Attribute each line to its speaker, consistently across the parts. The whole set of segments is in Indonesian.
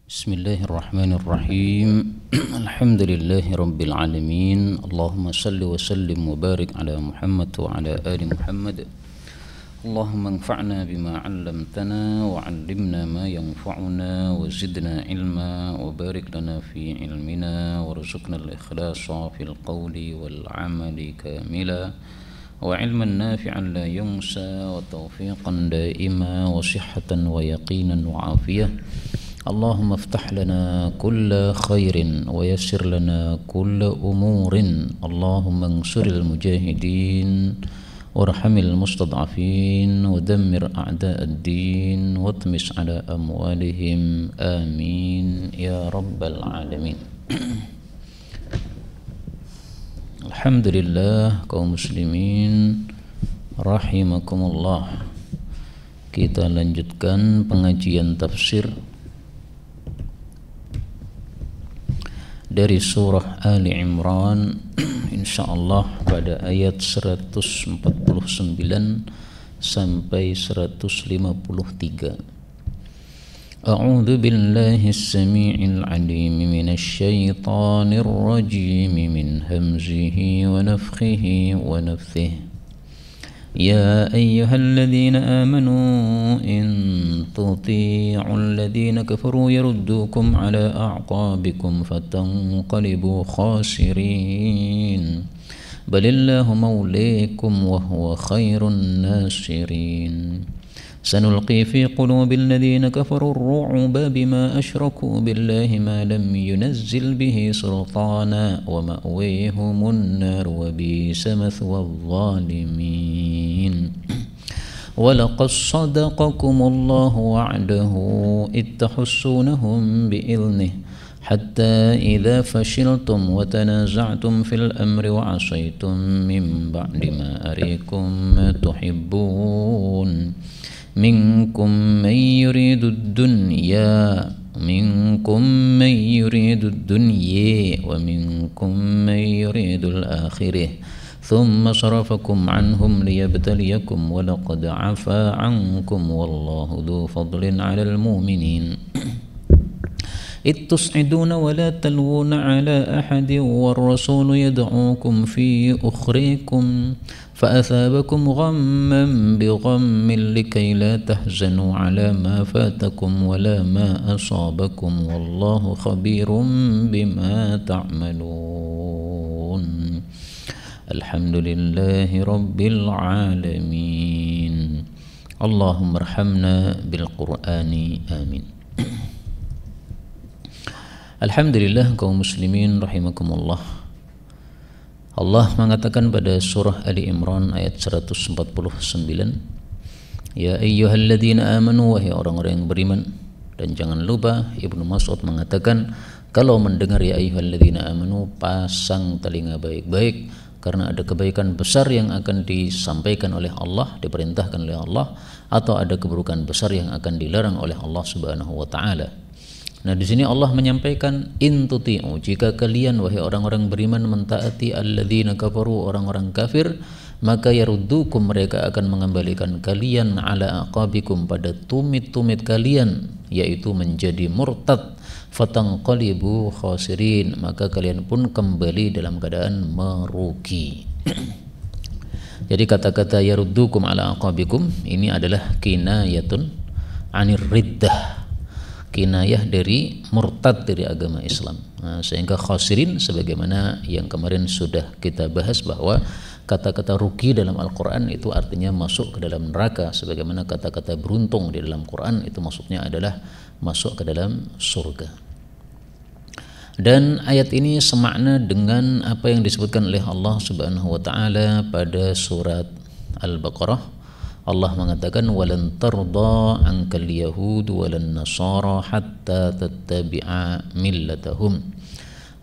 Speaker 1: Bismillahirrahmanirrahim. Alhamdulillahi rabbil alamin. Allahumma salli wa sallim wa barik ala Muhammad wa ala ali Muhammad. Allahumma anfa'na bima 'allamtana wa 'allimna ma yanfa'una wa zidna ilma wa barik lana fi ilmina warzuqna al-ikhlasa fil qawli wal 'amali kamila wa 'ilman nafi'an la yunsa wa tawfiqan daima wa sihhatan wa yaqinan wa 'afiyah. Allahumma aftah lana kulla khairin wa yassir lana kulla umurin. Allahumma ansuril mujahidin warhamil mustad'afin wa dammir a'da'ad din wa tmis ala amwalihim. Amin ya rabbal alamin. Alhamdulillah kaum muslimin rahimakumullah. Kita lanjutkan pengajian tafsir dari surah Ali Imran, insyaallah pada ayat 149 sampai 153. A'udzu billahi as-sami'il 'alim minasy syaithanir rajim min hamzihi wa nafthihi wa nafthihi. يا أيها الذين آمنوا إن تطيعوا الذين كفروا يردوكم على أعقابكم فتنقلبوا خاسرين بل الله مولاكم وهو خير الناصرين سنلقي في قلوب الذين كفروا الرعب بما أشركوا بالله ما لم ينزل به سلطانا ومأويهم النار وبئس مثوى الظالمين ولقد صدقكم الله وعده إذ تحسونهم بإذنه حتى إذا فشلتم وتنازعتم في الأمر وعصيتم من بعد ما أريكم ما تحبون منكم من يريد الدنيا ومنكم من يريد الآخرة ثم صرفكم عنهم ليبتليكم ولقد عفا عنكم والله ذو فضل على المؤمنين إذ تصعدون ولا تلوون على أحد والرسول يدعوكم في أخريكم فأثابكم غما بغم لكي لا تحزنوا على ما فاتكم ولا ما أصابكم والله خبير بما تعملون الحمد لله رب العالمين اللهم ارحمنا بالقرآن آمين. Alhamdulillah kaum muslimin rahimakumullah. Allah mengatakan pada surah Ali Imran ayat 149, Ya ayyuhalladzina amanu, wahai orang-orang yang beriman. Dan jangan lupa Ibnu Mas'ud mengatakan, kalau mendengar ya ayyuhalladzina amanu, pasang telinga baik-baik, karena ada kebaikan besar yang akan disampaikan oleh Allah, diperintahkan oleh Allah, atau ada keburukan besar yang akan dilarang oleh Allah Subhanahu wa taala. Nah, di sini Allah menyampaikan in tuti'u, jika kalian wahai orang-orang beriman mentaati alladzina kafaru, orang-orang kafir, maka yaruddukum, mereka akan mengembalikan kalian ala aqabikum, pada tumit-tumit kalian, yaitu menjadi murtad, fatanqalibu khasirin, maka kalian pun kembali dalam keadaan merugi. Jadi kata-kata yaruddukum ala aqabikum ini adalah kinayatun anir riddah, kinayah dari murtad dari agama Islam. Nah, sehingga khasirin sebagaimana yang kemarin sudah kita bahas bahwa kata-kata rugi dalam Al-Quran itu artinya masuk ke dalam neraka, sebagaimana kata-kata beruntung di dalam Quran itu maksudnya adalah masuk ke dalam surga. Dan ayat ini semakna dengan apa yang disebutkan oleh Allah Subhanahu wa taala pada surat Al-Baqarah. Allah mengatakan walan tarda ankal yahud walan nasara hatta tattabi'a millatahum.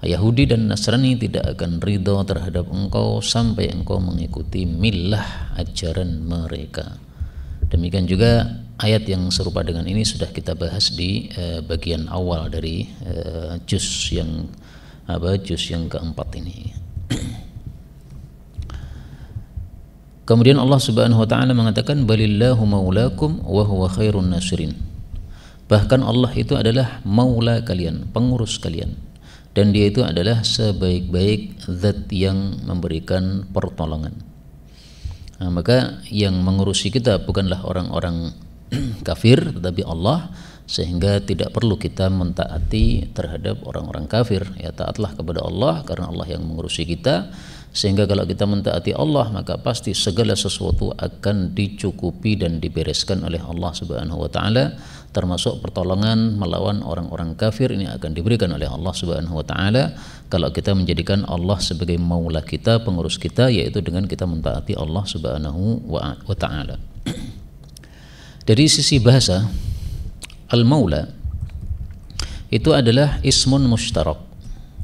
Speaker 1: Yahudi dan Nasrani tidak akan ridha terhadap engkau sampai engkau mengikuti millah, ajaran mereka. Demikian juga ayat yang serupa dengan ini sudah kita bahas di bagian awal dari juz yang keempat ini. Kemudian Allah Subhanahu wa taala mengatakan balillahu maulakum wa huwa khairun nasirin. Bahkan Allah itu adalah maula kalian, pengurus kalian, dan dia itu adalah sebaik-baik zat yang memberikan pertolongan. Maka yang mengurusi kita bukanlah orang-orang kafir, tetapi Allah, sehingga tidak perlu kita mentaati terhadap orang-orang kafir. Ya, taatlah kepada Allah karena Allah yang mengurusi kita, sehingga kalau kita mentaati Allah maka pasti segala sesuatu akan dicukupi dan dibereskan oleh Allah Subhanahu wa taala, termasuk pertolongan melawan orang-orang kafir ini akan diberikan oleh Allah Subhanahu wa taala kalau kita menjadikan Allah sebagai maula kita, pengurus kita, yaitu dengan kita mentaati Allah Subhanahu wa taala. Dari sisi bahasa, al-maula itu adalah ismun mushtarak,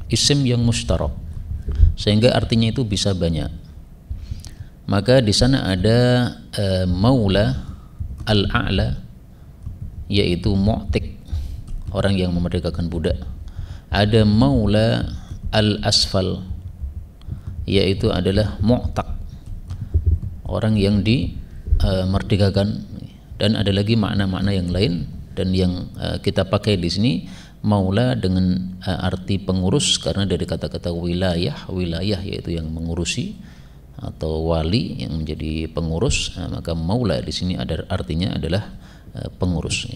Speaker 1: isim yang mushtarak, sehingga artinya itu bisa banyak. Maka di sana ada maula al-a'la, yaitu mu'tik, orang yang memerdekakan budak. Ada maula al-asfal, yaitu adalah mu'tak, orang yang dimerdekakan. Dan ada lagi makna-makna yang lain, dan yang kita pakai di sini maula dengan arti pengurus, karena dari kata-kata wilayah, wilayah yaitu yang mengurusi, atau wali yang menjadi pengurus. Maka maula di sini ada artinya adalah pengurus.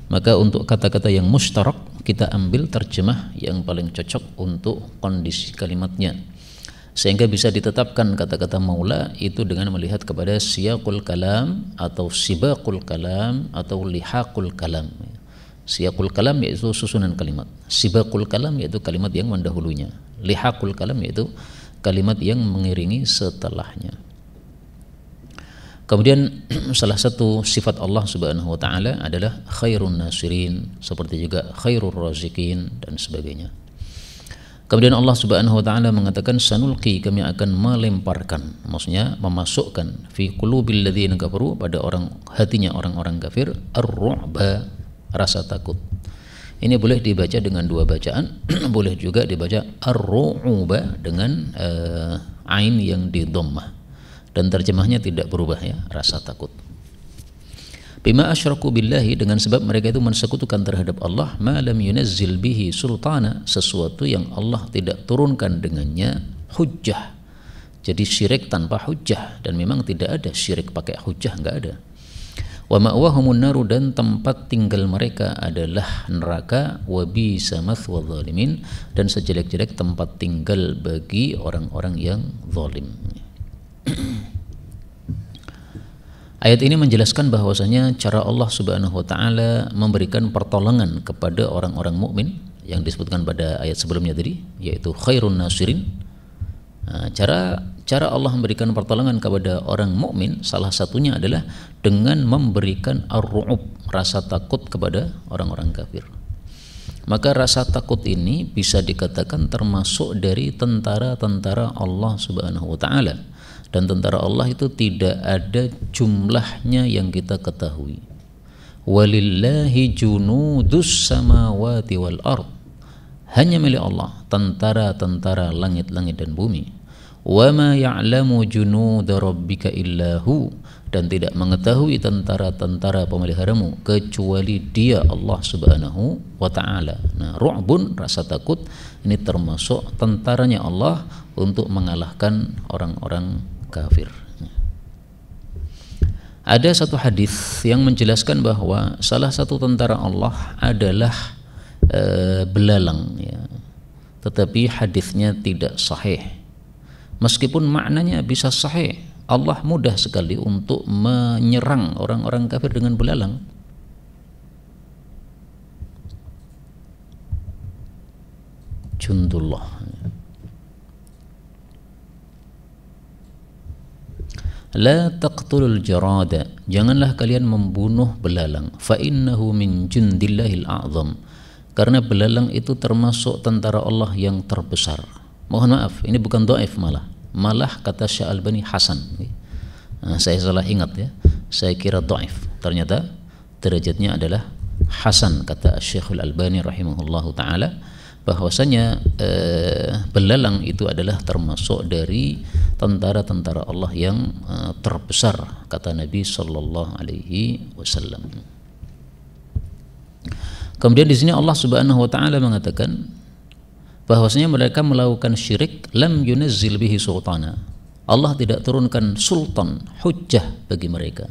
Speaker 1: Maka untuk kata-kata yang mustarak kita ambil terjemah yang paling cocok untuk kondisi kalimatnya, sehingga bisa ditetapkan kata-kata maula itu dengan melihat kepada siyaqul kalam atau sibaqul kalam atau lihaqul kalam. Siyaqul kalam yaitu susunan kalimat, sibaqul kalam yaitu kalimat yang mendahulunya, lihaqul kalam yaitu kalimat yang mengiringi setelahnya. Kemudian salah satu sifat Allah Subhanahu wa taala adalah khairun nasirin, seperti juga khairur razikin dan sebagainya. Kemudian Allah Subhanahu wa taala mengatakan sanulqi, kami akan melemparkan, maksudnya memasukkan, fi qulubil ladzina kafaru, pada hatinya orang-orang kafir, ar-ru'ba, rasa takut. Ini boleh dibaca dengan dua bacaan, boleh juga dibaca ar-ru'ba dengan ain yang di dhammah, dan terjemahnya tidak berubah ya, rasa takut. Bima asyraku billahi, dengan sebab mereka itu mensekutukan terhadap Allah, ma lam yunazzil bihi sultana, sesuatu yang Allah tidak turunkan dengannya hujjah. Jadi syirik tanpa hujjah, dan memang tidak ada syirik pakai hujjah, enggak ada. Wa ma'wahumun naru, dan tempat tinggal mereka adalah neraka, wa bisa mathwal zalimin, dan sejelek-jelek tempat tinggal bagi orang-orang yang zalim. Ayat ini menjelaskan bahwasanya cara Allah Subhanahu wa taala memberikan pertolongan kepada orang-orang mukmin yang disebutkan pada ayat sebelumnya tadi, yaitu khairun nasirin. Cara Allah memberikan pertolongan kepada orang mukmin salah satunya adalah dengan memberikan ar-ru'ub, rasa takut kepada orang-orang kafir. Maka rasa takut ini bisa dikatakan termasuk dari tentara-tentara Allah Subhanahu wa taala. Dan tentara Allah itu tidak ada jumlahnya yang kita ketahui. Walillahi junudus samawati wal ard, hanya milik Allah tentara-tentara langit-langit dan bumi. Wa ma ya'lamu junuda rabbika illahu, dan tidak mengetahui tentara-tentara pemeliharamu kecuali Dia, Allah Subhanahu wa taala. Nah, ru'bun, rasa takut, ini termasuk tentaranya Allah untuk mengalahkan orang-orang kafir. Ada satu hadis yang menjelaskan bahwa salah satu tentara Allah adalah belalang ya. Tetapi hadisnya tidak sahih. Meskipun maknanya bisa sahih, Allah mudah sekali untuk menyerang orang-orang kafir dengan belalang. Jundullah. La taqtulul jarada, janganlah kalian membunuh belalang. Fa innahu min jundillahil a'zam, karena belalang itu termasuk tentara Allah yang terbesar. Mohon maaf, ini bukan dhaif, malah kata Syekh Albani hasan. Saya salah ingat ya, saya kira dhaif, ternyata derajatnya adalah hasan, kata Syekh Albani rahimahullahu taala, bahwasanya belalang itu adalah termasuk dari tentara-tentara Allah yang terbesar, kata Nabi sallallahu alaihi wasallam. Kemudian di sini Allah Subhanahu wa taala mengatakan bahwasanya mereka melakukan syirik lam yunazzil bihi sultana. Allah tidak turunkan sultan, hujjah bagi mereka.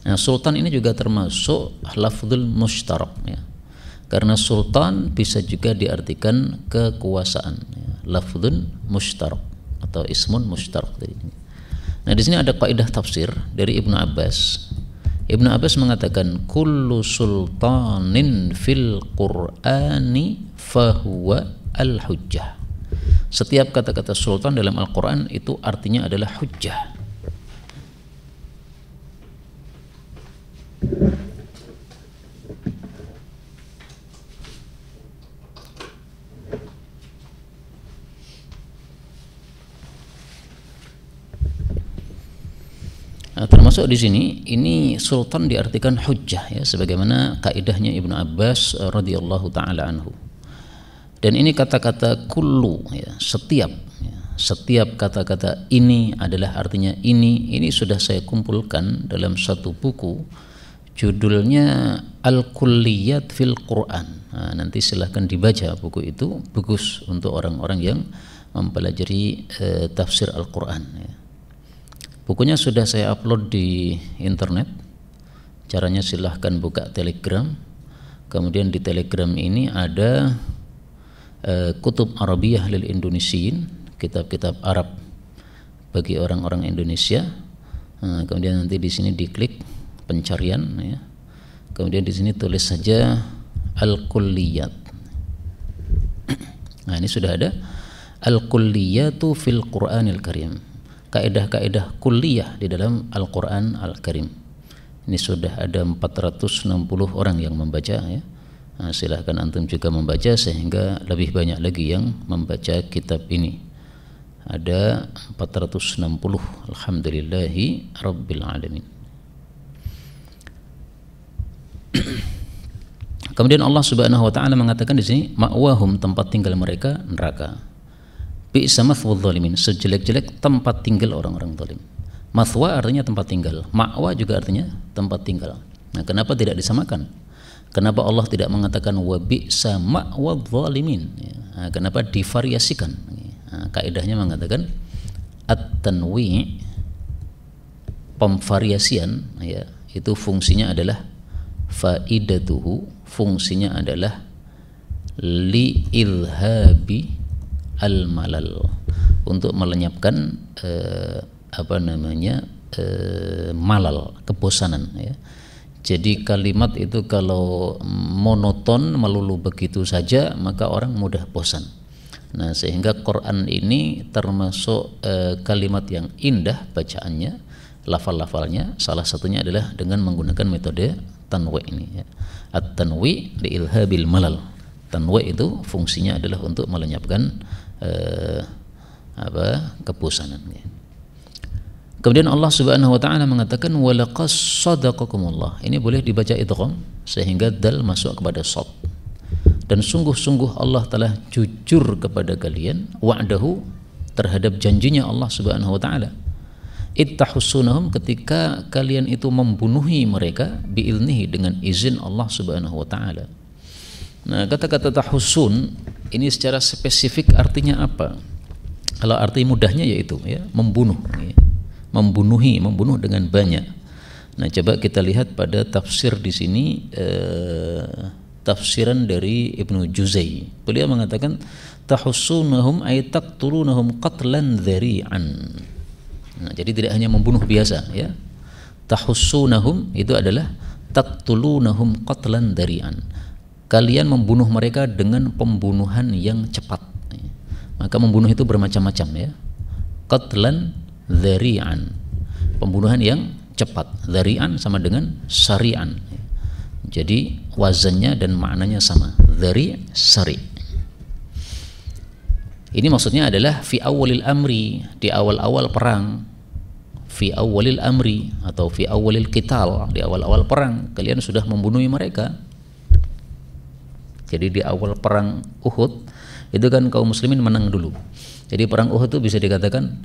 Speaker 1: Nah, sultan ini juga termasuk lafdzul mushtarak ya. Karena sultan bisa juga diartikan kekuasaan ya. Lafdzun mushtarak atau ismun mushtarak. Nah, di sini ada kaidah tafsir dari Ibnu Abbas. Ibnu Abbas mengatakan kullu sultanin fil Qur'ani fahuwa al-hujjah. Setiap kata-kata sultan dalam Al-Quran itu artinya adalah hujjah. Nah, termasuk di sini ini sultan diartikan hujjah ya, sebagaimana kaidahnya Ibnu Abbas radhiyallahu taala anhu. Dan ini kata-kata kullu ya, setiap kata-kata ini adalah artinya ini sudah saya kumpulkan dalam satu buku judulnya Al-Kulliyat fil Quran. Nah, nanti silahkan dibaca buku itu, bagus untuk orang-orang yang mempelajari tafsir Al-Quran ya. Bukunya sudah saya upload di internet. Caranya silahkan buka Telegram. Kemudian di Telegram ini ada Kutub Arabiyah lil Indonesiyin, kitab-kitab Arab bagi orang-orang Indonesia. Nah, kemudian nanti di sini diklik pencarian ya. Kemudian di sini tulis saja Al-Kulliyat. Nah, ini sudah ada Al-Kulliyatu fil Qur'anil Karim. Kaidah-kaidah kulliyah di dalam Al-Qur'an Al-Karim. Ini sudah ada 460 orang yang membaca ya. Nah, silahkan antum juga membaca sehingga lebih banyak lagi yang membaca kitab ini. Ada 460, alhamdulillahi rabbil alamin. Kemudian Allah Subhanahu wa taala mengatakan di sini ma'wahum, tempat tinggal mereka neraka. Bi'sa mathwal zalimin, sejelek-jelek tempat tinggal orang-orang zalim. Mathwa artinya tempat tinggal, ma'wa juga artinya tempat tinggal. Nah, kenapa tidak disamakan? Kenapa Allah tidak mengatakan wa bi'sa ma'wadh zalimin? Nah, kenapa divariasikan? Nah, kaidahnya mengatakan at-tanwi', pemvariasian ya, itu fungsinya adalah faidatuhu, fungsinya adalah li ilhabi al-malal, untuk melenyapkan malal, kebosanan ya. Jadi kalimat itu kalau monoton melulu begitu saja maka orang mudah bosan. Nah, sehingga Quran ini termasuk kalimat yang indah bacaannya, lafal-lafalnya. Salah satunya adalah dengan menggunakan metode tanwi ini ya. At-tanwi li ilhabil malal. Tanwi itu fungsinya adalah untuk melenyapkan kebosanan ya. Kemudian Allah Subhanahu wa taala mengatakan walaqad sadaqakumullah. Ini boleh dibaca idgham sehingga dal masuk kepada shad. Dan sungguh-sungguh Allah telah jujur kepada kalian wa'dahu, terhadap janjinya Allah Subhanahu wa taala. Ittahussunahum, ketika kalian itu membunuhi mereka biilnihi, dengan izin Allah Subhanahu wa taala. Nah, kata-kata tahussun ini secara spesifik artinya apa? Kalau arti mudahnya yaitu ya, membunuh ya. Membunuh dengan banyak. Nah, coba kita lihat pada tafsir di sini, tafsiran dari Ibnu Juzai. Beliau mengatakan tahussunahum ay taqtulunahum qatlan dzari'an. Nah, jadi tidak hanya membunuh biasa ya. Tahussunahum itu adalah taqtulunahum qatlan dzari'an. Kalian membunuh mereka dengan pembunuhan yang cepat. Maka membunuh itu bermacam-macam ya. Qatlan dzari'an, pembunuhan yang cepat. Dzari'an sama dengan syari'an. Jadi wazannya dan maknanya sama. Dzari', syari'. Ini maksudnya adalah fi awalil amri, di awal-awal perang. Fi awalil amri atau fi awalil qital, di awal-awal perang kalian sudah membunuh mereka. Jadi di awal perang Uhud itu kan kaum muslimin menang dulu. Jadi perang Uhud itu bisa dikatakan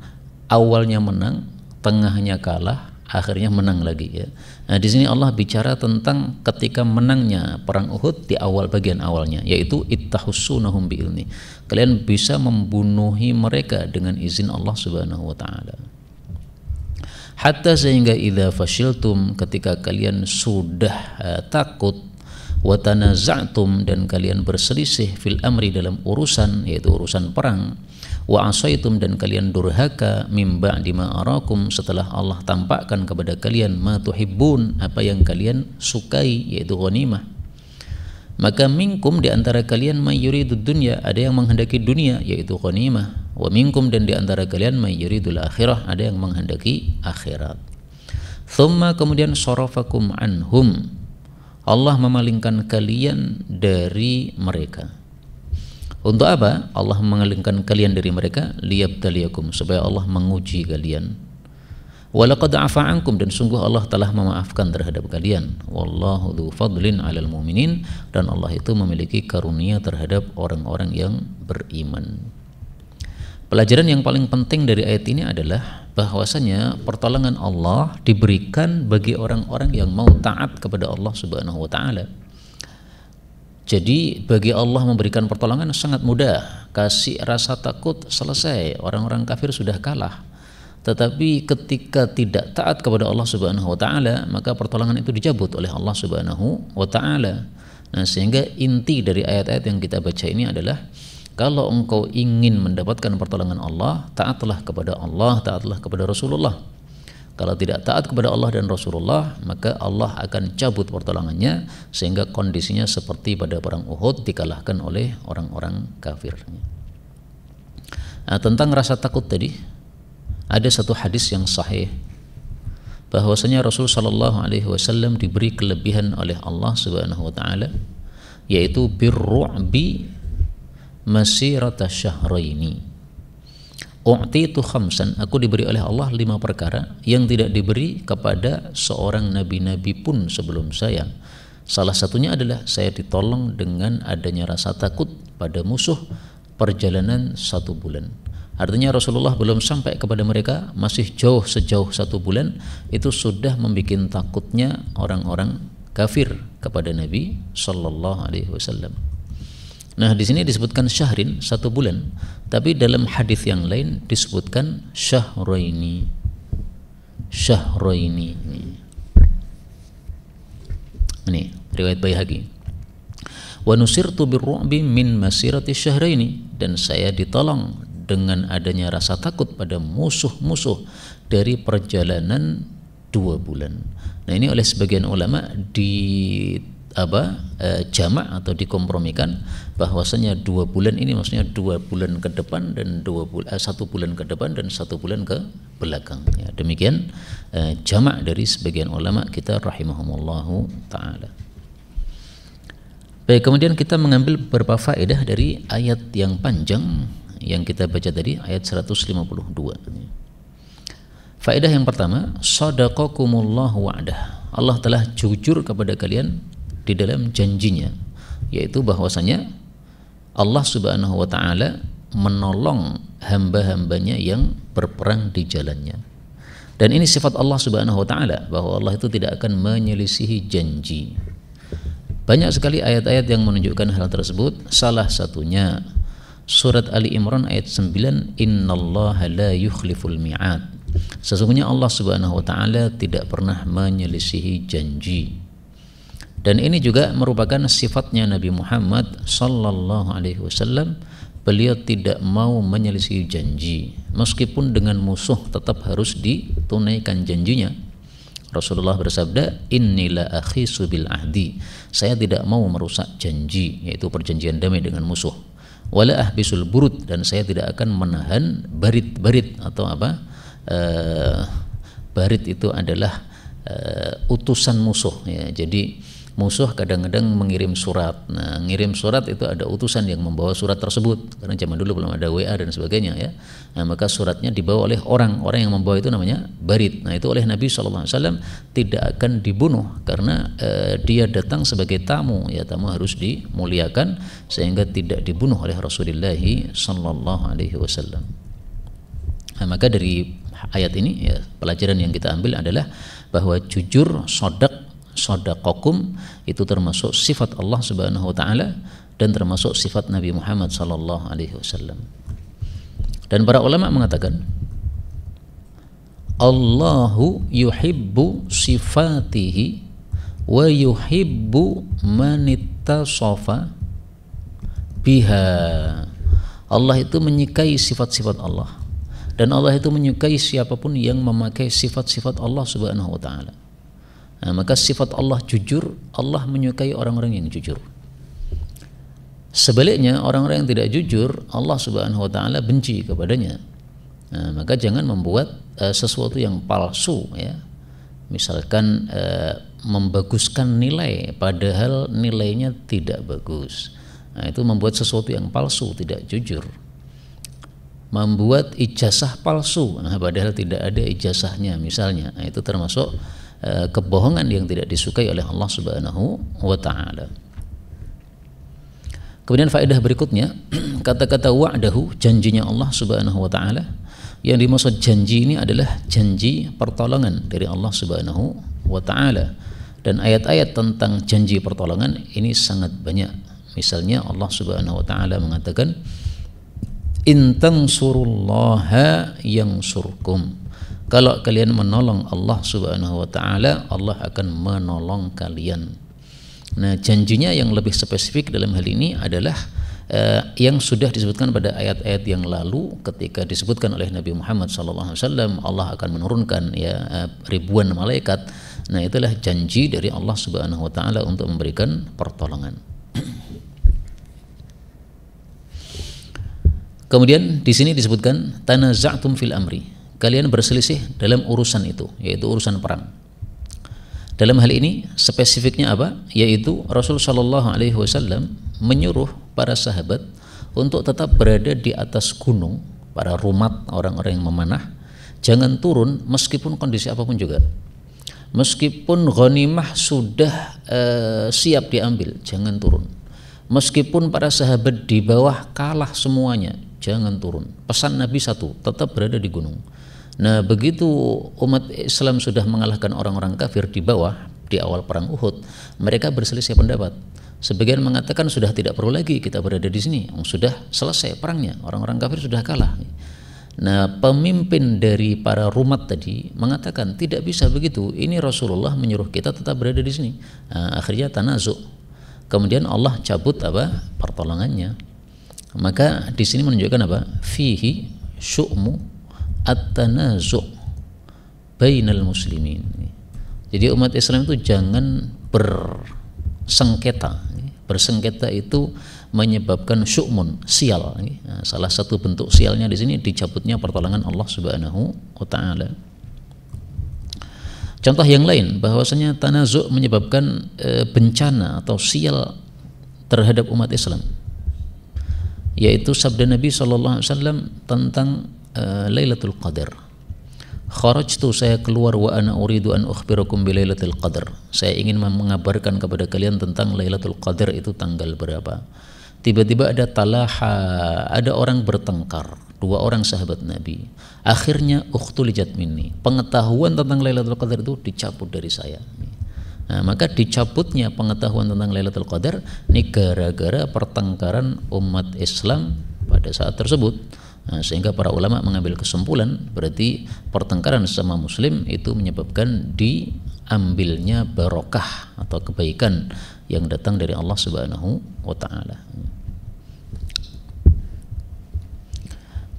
Speaker 1: awalnya menang, tengahnya kalah, akhirnya menang lagi ya. Nah, di sini Allah bicara tentang ketika menangnya perang Uhud di awal bagian awalnya, yaitu ittahussunahum biilni. Kalian bisa membunuhi mereka dengan izin Allah Subhanahu wa taala. Hatta sehingga idza fashiltum, ketika kalian sudah takut, wa tanaza'tum dan kalian berselisih fil amri dalam urusan, yaitu urusan perang, wa asaitum dan kalian durhaka mim ba'di ma arakum setelah Allah tampakkan kepada kalian ma tuhibbun apa yang kalian sukai, yaitu ghanimah. Maka minkum di antara kalian may yuridud dunya, ada yang menghendaki dunia yaitu ghanimah, wa minkum dan di antara kalian may yuridul akhirah, ada yang menghendaki akhirat. Thumma kemudian sarafakum anhum, Allah memalingkan kalian dari mereka. Untuk apa Allah mengalihkan kalian dari mereka? Liyabtaliyakum, supaya Allah menguji kalian. Walaqad afa ankum, dan sungguh Allah telah memaafkan terhadap kalian. Wallahu dzu fadlin 'alal mu'minin, dan Allah itu memiliki karunia terhadap orang-orang yang beriman. Pelajaran yang paling penting dari ayat ini adalah bahwasanya pertolongan Allah diberikan bagi orang-orang yang mau taat kepada Allah Subhanahu wa taala. Jadi bagi Allah memberikan pertolongan sangat mudah, kasih rasa takut, selesai, orang-orang kafir sudah kalah. Tetapi ketika tidak taat kepada Allah Subhanahu wa taala, maka pertolongan itu dicabut oleh Allah Subhanahu wa taala. Nah, sehingga inti dari ayat-ayat yang kita baca ini adalah kalau engkau ingin mendapatkan pertolongan Allah, taatlah kepada Allah, taatlah kepada Rasulullah. Kalau tidak taat kepada Allah dan Rasulullah, maka Allah akan cabut pertolongannya sehingga kondisinya seperti pada perang Uhud, dikalahkan oleh orang-orang kafir. Nah, tentang rasa takut tadi, ada satu hadis yang sahih bahwasanya Rasul sallallahu alaihi wasallam diberi kelebihan oleh Allah Subhanahu wa taala, yaitu birru'bi masirata syahraini. U'titu khamsan, aku diberi oleh Allah 5 perkara yang tidak diberi kepada seorang nabi-nabi pun sebelum saya. Salah satunya adalah saya ditolong dengan adanya rasa takut pada musuh perjalanan 1 bulan. Artinya Rasulullah belum sampai kepada mereka, masih jauh, sejauh 1 bulan, itu sudah membuat takutnya orang-orang kafir kepada Nabi Sallallahu Alaihi Wasallam. Nah, di sini disebutkan syahrin, 1 bulan, tapi dalam hadis yang lain disebutkan syahraini. Syahraini. Ini riwayat Baihaqi. Wa nusirtu birru'bi min masirati syahraini, dan saya ditolong dengan adanya rasa takut pada musuh-musuh dari perjalanan 2 bulan. Nah, ini oleh sebagian ulama jamak atau dikompromikan bahwasanya 2 bulan ini maksudnya 2 bulan ke depan dan 1 bulan ke depan dan 1 bulan ke belakang. Ya, demikian jamak dari sebagian ulama kita rahimahumullahu taala. Baik, kemudian kita mengambil beberapa faedah dari ayat yang panjang yang kita baca tadi, ayat 152. Faedah yang pertama, sadaqakumullahu wa'dah. Allah telah jujur kepada kalian di dalam janjinya, yaitu bahwasanya Allah Subhanahu wa taala menolong hamba-hambanya yang berperang di jalannya. Dan ini sifat Allah Subhanahu wa taala, bahwa Allah itu tidak akan menyelisihi janji. Banyak sekali ayat-ayat yang menunjukkan hal tersebut. Salah satunya surat Ali Imran ayat 9, innallaha la yukhliful mi'ad. Sesungguhnya Allah Subhanahu wa taala tidak pernah menyelisihi janji. Dan ini juga merupakan sifatnya Nabi Muhammad sallallahu alaihi wasallam. Beliau tidak mau menyelisihi janji, meskipun dengan musuh tetap harus ditunaikan janjinya. Rasulullah bersabda, innila akhisu bil ahdi, saya tidak mau merusak janji, yaitu perjanjian damai dengan musuh. Wala ahbisul burud, dan saya tidak akan menahan barit atau apa? Barit itu adalah utusan musuh, ya. Jadi musuh kadang-kadang mengirim surat. Nah, ngirim surat itu ada utusan yang membawa surat tersebut, karena zaman dulu belum ada WA dan sebagainya, ya. Nah, maka suratnya dibawa oleh orang yang membawa itu namanya barit. Nah, itu oleh Nabi SAW tidak akan dibunuh karena dia datang sebagai tamu, ya, tamu harus dimuliakan, sehingga tidak dibunuh oleh Rasulullah SAW. Nah, maka dari ayat ini, ya, pelajaran yang kita ambil adalah bahwa jujur, shadaqakum itu termasuk sifat Allah Subhanahu wa taala dan termasuk sifat Nabi Muhammad sallallahu alaihi wasallam. Dan para ulama mengatakan Allahu yuhibbu sifatihi wa yuhibbu man ittasafa biha. Allah itu menyukai sifat-sifat Allah dan Allah itu menyukai siapapun yang memakai sifat-sifat Allah Subhanahu wa taala. Nah, maka sifat Allah jujur, Allah menyukai orang-orang yang jujur. Sebaliknya orang-orang yang tidak jujur, Allah Subhanahu wa taala benci kepadanya. Nah, maka jangan membuat sesuatu yang palsu, ya. Misalkan membaguskan nilai padahal nilainya tidak bagus. Nah, itu membuat sesuatu yang palsu, tidak jujur. Membuat ijazah palsu, nah, padahal tidak ada ijazahnya misalnya. Nah, itu termasuk kebohongan yang tidak disukai oleh Allah Subhanahu wa taala. Kemudian faedah berikutnya, kata-kata wa'dahu, janjinya Allah Subhanahu wa taala. Yang dimaksud janji ini adalah janji pertolongan dari Allah Subhanahu wa taala. Dan ayat-ayat tentang janji pertolongan ini sangat banyak. Misalnya Allah Subhanahu wa taala mengatakan in tansurullaha yansurkum. Kalau kalian menolong Allah Subhanahu wa taala, Allah akan menolong kalian. Nah, janjinya yang lebih spesifik dalam hal ini adalah yang sudah disebutkan pada ayat-ayat yang lalu ketika disebutkan oleh Nabi Muhammad SAW Allah akan menurunkan, ya, ribuan malaikat. Nah, itulah janji dari Allah Subhanahu wa taala untuk memberikan pertolongan. Kemudian di sini disebutkan tanaza'tum fil amri. Kalian berselisih dalam urusan itu, yaitu urusan perang. Dalam hal ini spesifiknya apa? Yaitu Rasul sallallahu alaihi wasallam menyuruh para sahabat untuk tetap berada di atas gunung, para rumat, orang-orang yang memanah, jangan turun meskipun kondisi apapun juga. Meskipun ghanimah sudah siap diambil, jangan turun. Meskipun para sahabat di bawah kalah semuanya, jangan turun. Pesan Nabi satu, tetap berada di gunung. Nah, begitu umat Islam sudah mengalahkan orang-orang kafir di bawah di awal perang Uhud, mereka berselisih pendapat. Sebagian mengatakan sudah tidak perlu lagi kita berada di sini, sudah selesai perangnya, orang-orang kafir sudah kalah. Nah, pemimpin dari para rumat tadi mengatakan tidak bisa begitu. Ini Rasulullah menyuruh kita tetap berada di sini. Nah, akhirnya tanazu'. Kemudian Allah cabut apa? Pertolongannya. Maka di sini menunjukkan apa? Fihi syu'mu at-tanazu' bainal muslimin. Jadi umat Islam itu jangan bersengketa. Bersengketa itu menyebabkan syu'mun, sial. Nah, salah satu bentuk sialnya di sini dicabutnya pertolongan Allah Subhanahu wa taala. Contoh yang lain bahwasanya tanazu' menyebabkan bencana atau sial terhadap umat Islam, yaitu sabda Nabi sallallahu alaihi wasallam tentang Lailatul Qadar. Kharajtu, saya keluar, wa ana uridu an ukhbirakum bi Lailatul Qadar. Saya ingin mengabarkan kepada kalian tentang Lailatul Qadar itu tanggal berapa. Tiba-tiba ada talaha, ada orang bertengkar, dua orang sahabat Nabi. Akhirnya ukhtulijat minni, pengetahuan tentang Lailatul Qadar itu dicabut dari saya. Nah, maka dicabutnya pengetahuan tentang Lailatul Qadar ini gara-gara pertengkaran umat Islam pada saat tersebut. Nah, sehingga para ulama mengambil kesimpulan berarti pertengkaran sesama muslim itu menyebabkan diambilnya barokah atau kebaikan yang datang dari Allah Subhanahu wa taala.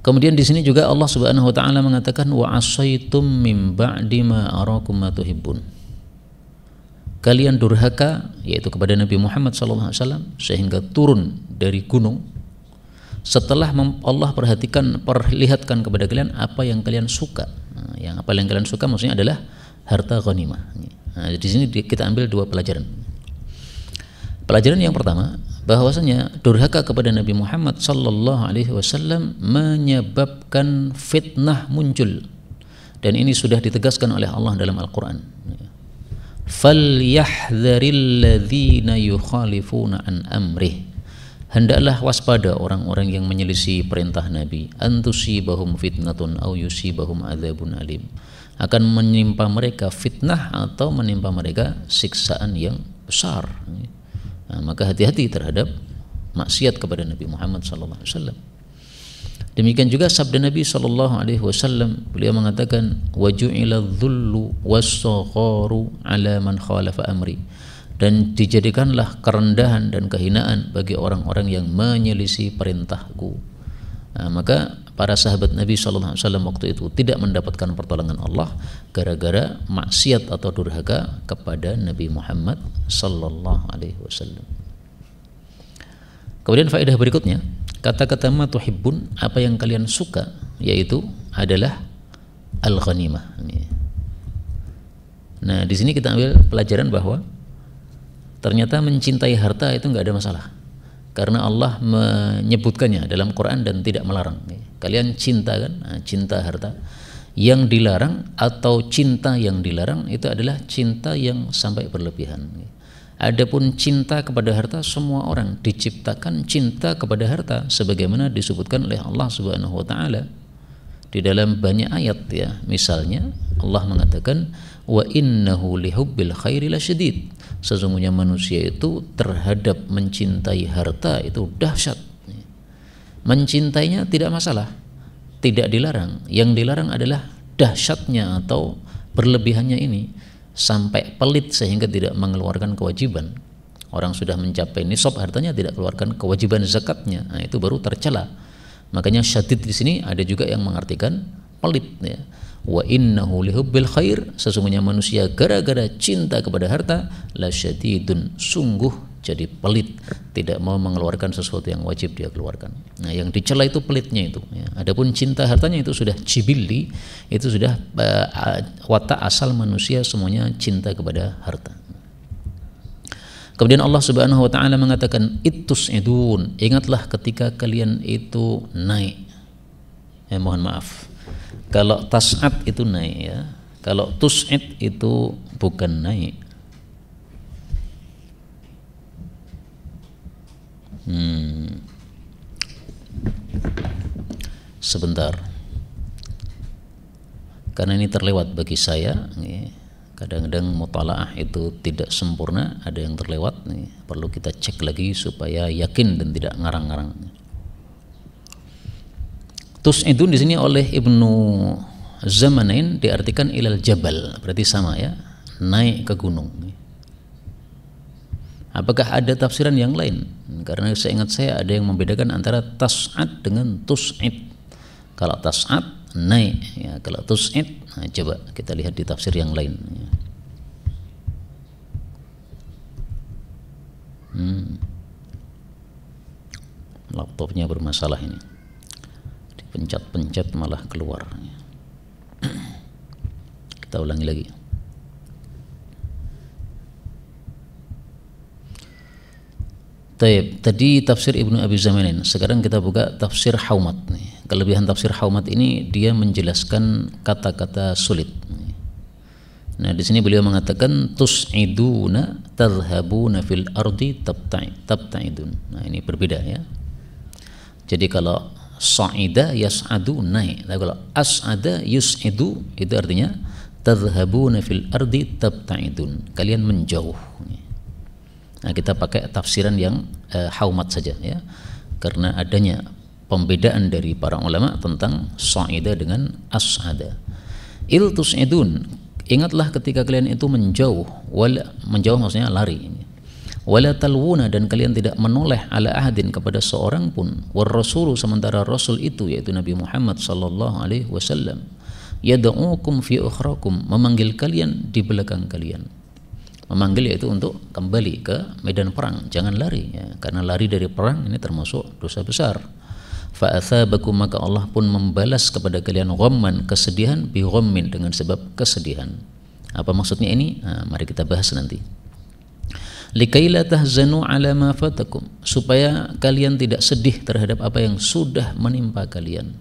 Speaker 1: Kemudian di sini juga Allah Subhanahu wa taala mengatakan wa asaitum mim ba'di ma arakum ma tuhibbun. Kalian durhaka, yaitu kepada Nabi Muhammad SAW, sehingga turun dari gunung setelah Allah perlihatkan kepada kalian apa yang kalian suka. Nah, yang apa yang kalian suka maksudnya adalah harta ghanimah. Nah, di sini kita ambil dua pelajaran. Pelajaran yang pertama, bahwasanya durhaka kepada Nabi Muhammad sallallahu alaihi wasallam menyebabkan fitnah muncul, dan ini sudah ditegaskan oleh Allah dalam Al-Qur'an. Falyahdharil ladzina yukhalifuna an amrih. hendaklah waspada orang-orang yang menyelisih perintah Nabi, antusibahum fitnatun au yusibahum adzabun alim, akan menimpa mereka fitnah atau menimpa mereka siksaan yang besar. Nah, maka hati-hati terhadap maksiat kepada Nabi Muhammad sallallahu alaihi wasallam. Demikian juga sabda Nabi sallallahu alaihi wasallam, beliau mengatakan waju'ila dzullu was-sagharu ala man khalafa amri, dan dijadikanlah kerendahan dan kehinaan bagi orang-orang yang menyelisih perintahku. Nah, maka para sahabat Nabi sallallahu alaihi wasallam waktu itu tidak mendapatkan pertolongan Allah gara-gara maksiat atau durhaka kepada Nabi Muhammad sallallahu alaihi wasallam. Kemudian faedah berikutnya, kata-kata ma tuhibbun, apa yang kalian suka, yaitu adalah al-ghanimah. Nah, di sini kita ambil pelajaran bahwa ternyata mencintai harta itu enggak ada masalah, karena Allah menyebutkannya dalam Quran dan tidak melarang. Kalian cinta kan? Nah, cinta harta. Yang dilarang atau cinta yang dilarang itu adalah cinta yang sampai berlebihan. Adapun cinta kepada harta, semua orang diciptakan cinta kepada harta sebagaimana disebutkan oleh Allah Subhanahu wa taala di dalam banyak ayat ya. Misalnya Allah mengatakan wa innahu lihubbil khairi lasyadid. Sesungguhnya manusia itu terhadap mencintai harta itu dahsyat. Mencintainya tidak masalah, tidak dilarang. Yang dilarang adalah dahsyatnya atau berlebihannya ini sampai pelit sehingga tidak mengeluarkan kewajiban. Orang sudah mencapai nisab hartanya tidak keluarkan kewajiban zakatnya, nah itu baru tercela. Makanya syadid di sini ada juga yang mengartikan pelit ya. Wa innahu lihubbil khair, sesungguhnya manusia gara-gara cinta kepada harta lasyadidun, sungguh jadi pelit, tidak mau mengeluarkan sesuatu yang wajib dia keluarkan. Nah, yang dicela itu pelitnya itu ya. Adapun cinta hartanya itu sudah jibilli, itu sudah watak asal manusia semuanya cinta kepada harta. Kemudian Allah Subhanahu wa taala mengatakan ittus'idun, ingatlah ketika kalian itu naik. Ya, mohon maaf. Kalau tas'ad itu naik ya. Kalau tus'id itu bukan naik. Sebentar, karena ini terlewat bagi saya. Kadang-kadang mutalaah itu tidak sempurna, ada yang terlewat. Perlu kita cek lagi supaya yakin dan tidak ngarang-ngarang. Tus'idun di sini oleh Ibnu Zamanain diartikan ilal jabal, berarti sama ya, naik ke gunung. Apakah ada tafsiran yang lain? Karena seingat saya ada yang membedakan antara tas'ad dengan tus'id. Kalau tas'ad naik ya, kalau tus'id, nah, coba kita lihat di tafsir yang lain. Laptopnya bermasalah ini, dipencet-pencet malah keluar. Kita ulangi lagi. Taib, tadi tafsir Ibnu Abi Zamanin. Sekarang kita buka tafsir Haumat. Kelebihan tafsir Haumat ini dia menjelaskan kata-kata sulit. Nah, di sini beliau mengatakan tus'iduna tadhhabuna fil ardi tabta'idun. Nah, ini berbeda ya. Jadi kalau sa'ida yas'adu naik. Tapi kalau as'ada yus'idu itu artinya tadhhabuna fil ardi tabta'idun. Kalian menjauh. Nah, kita pakai tafsiran yang Haumat saja ya, karena adanya pembedaan dari para ulama tentang sa'ida dengan as'ada. Il tus'idun, ingatlah ketika kalian itu menjauh, menjauh maksudnya lari. Wala talwuna, dan kalian tidak menoleh ala ahadin kepada seorang pun, war rasulu, sementara rasul itu yaitu Nabi Muhammad sallallahu alaihi wasallam yad'ukum fi ukhrakum, memanggil kalian di belakang kalian. Memanggil yaitu untuk kembali ke medan perang, jangan lari ya, karena lari dari perang ini termasuk dosa besar. Fa atsabakum, maka Allah pun membalas kepada kalian ghamman, kesedihan, bi ghammin, dengan sebab kesedihan. Apa maksudnya ini? Nah, mari kita bahas nanti. Likaila tahzanu ala ma fatakum, supaya kalian tidak sedih terhadap apa yang sudah menimpa kalian,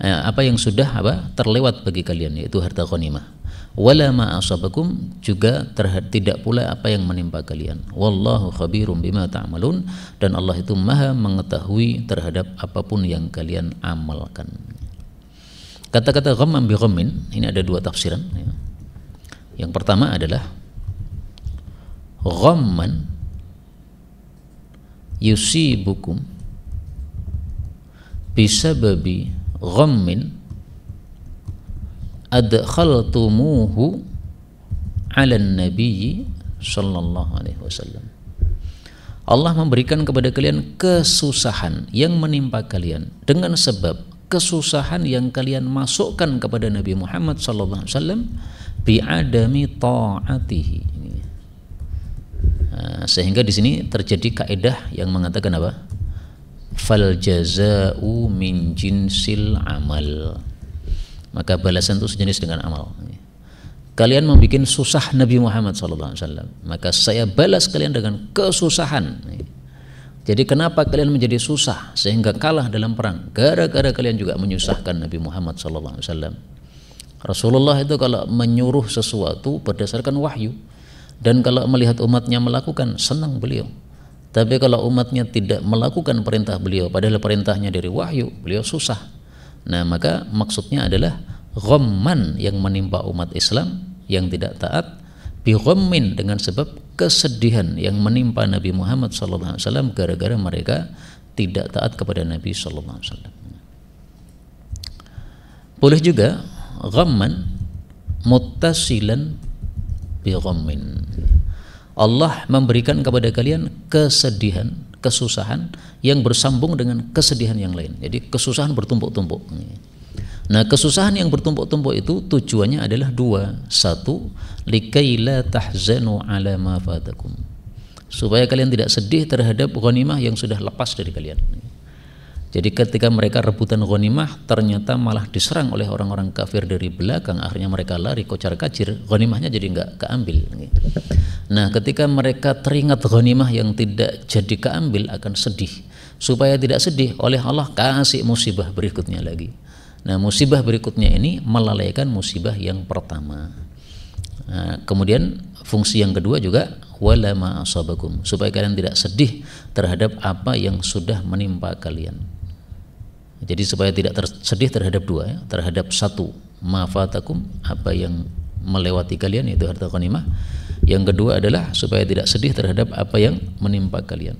Speaker 1: apa yang sudah terlewat bagi kalian, yaitu harta ghanimah. wala ma asabakum, juga tidak pula apa yang menimpa kalian. Wallahu khabirum bima ta'malun, dan Allah itu maha mengetahui terhadap apapun yang kalian amalkan. Kata-kata ghamman bi ghammin ini ada dua tafsiran. Yang pertama adalah ghamman yusibukum bisababi ghammin adkhaltumuhu ala nabiyyi sallallahu alaihi wasallam. Allah memberikan kepada kalian kesusahan yang menimpa kalian dengan sebab kesusahan yang kalian masukkan kepada Nabi Muhammad sallallahu alaihi wasallam bi'adami ta'atihi. Sehingga di sini terjadi kaidah yang mengatakan apa? Fal jazaa'u min jinsil amal. Maka balasan itu sejenis dengan amal. Kalian membuat susah Nabi Muhammad SAW, maka saya balas kalian dengan kesusahan. Jadi kenapa kalian menjadi susah sehingga kalah dalam perang? Gara-gara kalian juga menyusahkan Nabi Muhammad SAW. Rasulullah itu kalau menyuruh sesuatu berdasarkan wahyu, dan kalau melihat umatnya melakukan, senang beliau. Tapi kalau umatnya tidak melakukan perintah beliau, padahal perintahnya dari wahyu, beliau susah. Nah, maka maksudnya adalah ghamman yang menimpa umat Islam yang tidak taat, bi ghammin dengan sebab kesedihan yang menimpa Nabi Muhammad SAW gara-gara mereka tidak taat kepada Nabi SAW. Boleh juga ghamman muttasilan bi ghammin. Allah memberikan kepada kalian kesedihan, kesusahan yang bersambung dengan kesedihan yang lain. Jadi kesusahan bertumpuk-tumpuk. Nah, kesusahan yang bertumpuk-tumpuk itu tujuannya adalah dua. Satu, likaila tahzanu ala ma fatakum, supaya kalian tidak sedih terhadap ghanimah yang sudah lepas dari kalian. Jadi ketika mereka rebutan ghanimah, ternyata malah diserang oleh orang-orang kafir dari belakang, akhirnya mereka lari kocar-kacir, ghanimahnya jadi nggak keambil. Nah, ketika mereka teringat ghanimah yang tidak jadi keambil akan sedih. Supaya tidak sedih, oleh Allah kasih musibah berikutnya lagi. Nah, musibah berikutnya ini melalaikan musibah yang pertama. Nah, kemudian fungsi yang kedua juga wala ma asabakum, supaya kalian tidak sedih terhadap apa yang sudah menimpa kalian. Jadi supaya tidak sedih terhadap dua, ya, terhadap satu ma fatakum, apa yang melewati kalian yaitu harta ghanimah. Yang kedua adalah supaya tidak sedih terhadap apa yang menimpa kalian.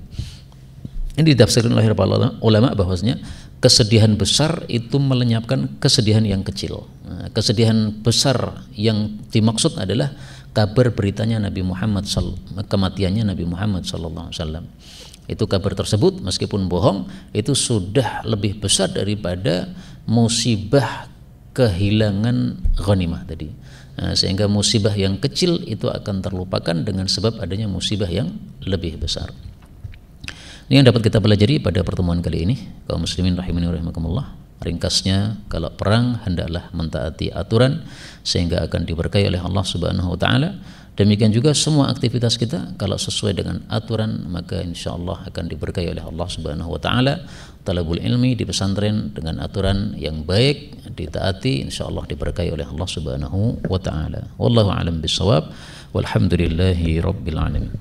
Speaker 1: Ini ditafsirkan oleh para ulama bahwasanya kesedihan besar itu melenyapkan kesedihan yang kecil. Nah, kesedihan besar yang dimaksud adalah kabar beritanya Nabi Muhammad, kematiannya Nabi Muhammad SAW. Itu kabar tersebut meskipun bohong itu sudah lebih besar daripada musibah kehilangan ghanimah tadi. Nah, sehingga musibah yang kecil itu akan terlupakan dengan sebab adanya musibah yang lebih besar. Ini yang dapat kita pelajari pada pertemuan kali ini, kaum muslimin rahimani wa rahimakumullah. Ringkasnya, kalau perang hendaklah mentaati aturan sehingga akan diberkahi oleh Allah Subhanahu wa taala. Demikian juga semua aktivitas kita kalau sesuai dengan aturan maka insyaallah akan diberkahi oleh Allah Subhanahu wa taala. Talabul ilmi di pesantren dengan aturan yang baik ditaati insyaallah diberkahi oleh Allah Subhanahu wa taala. Wallahu a'lam bissawab. Walhamdulillahi rabbil alamin.